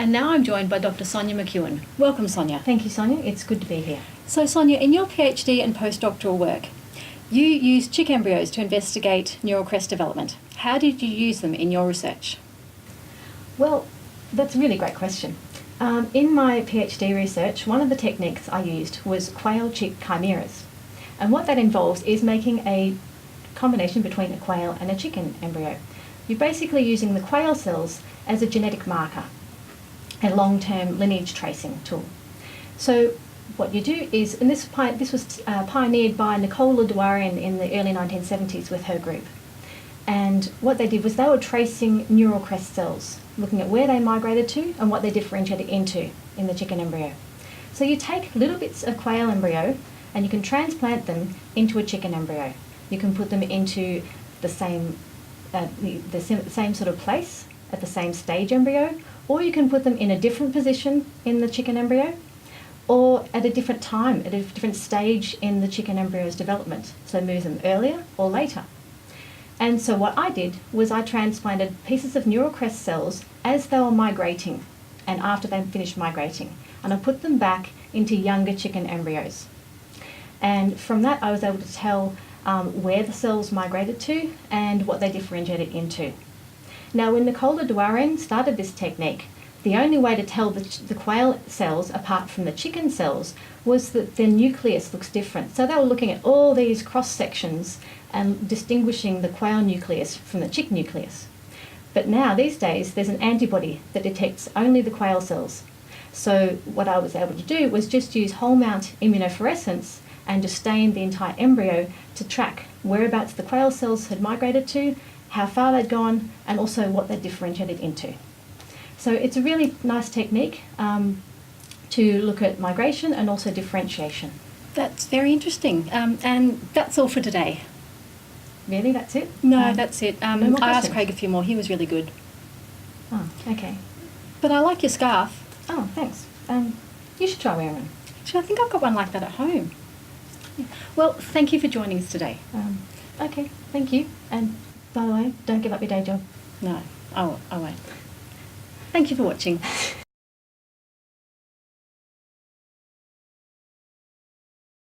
And now I'm joined by Dr. Sonja McEwen. Welcome, Sonja. Thank you, Sonja. It's good to be here. So, Sonja, in your PhD and postdoctoral work, you used chick embryos to investigate neural crest development. How did you use them in your research? Well, that's a really great question. In my PhD research, one of the techniques I used was quail-chick chimeras. And what that involves is making a combination between a quail and a chicken embryo. You're basically using the quail cells as a genetic marker, a long-term lineage tracing tool. So what you do is, and this was pioneered by Nicola Douarin in the early 1970s with her group. And what they did was they were tracing neural crest cells, looking at where they migrated to and what they differentiated into in the chicken embryo. So you take little bits of quail embryo and you can transplant them into a chicken embryo. You can put them into the same sort of place at the same stage embryo, or you can put them in a different position in the chicken embryo, or at a different time, at a different stage in the chicken embryo's development. So move them earlier or later. And so what I did was I transplanted pieces of neural crest cells as they were migrating and after they finished migrating, and I put them back into younger chicken embryos. And from that I was able to tell where the cells migrated to and what they differentiated into. Now, when Nicola Douarin started this technique, the only way to tell the quail cells apart from the chicken cells was that their nucleus looks different. So they were looking at all these cross sections and distinguishing the quail nucleus from the chick nucleus. But now, these days, there's an antibody that detects only the quail cells. So what I was able to do was just use whole mount immunofluorescence and just stain the entire embryo to track whereabouts the quail cells had migrated to, how far they'd gone, and also what they differentiated into. So it's a really nice technique to look at migration and also differentiation. That's very interesting. And that's all for today. Really, that's it? No, that's it. No more I asked questions? Craig a few more. He was really good. Oh, okay. But I like your scarf. Oh, thanks. You should try wearing one. Actually, I think I've got one like that at home. Yeah. Well, thank you for joining us today. Okay, thank you. And by the way, don't give up your day job. No, I won't. Thank you for watching.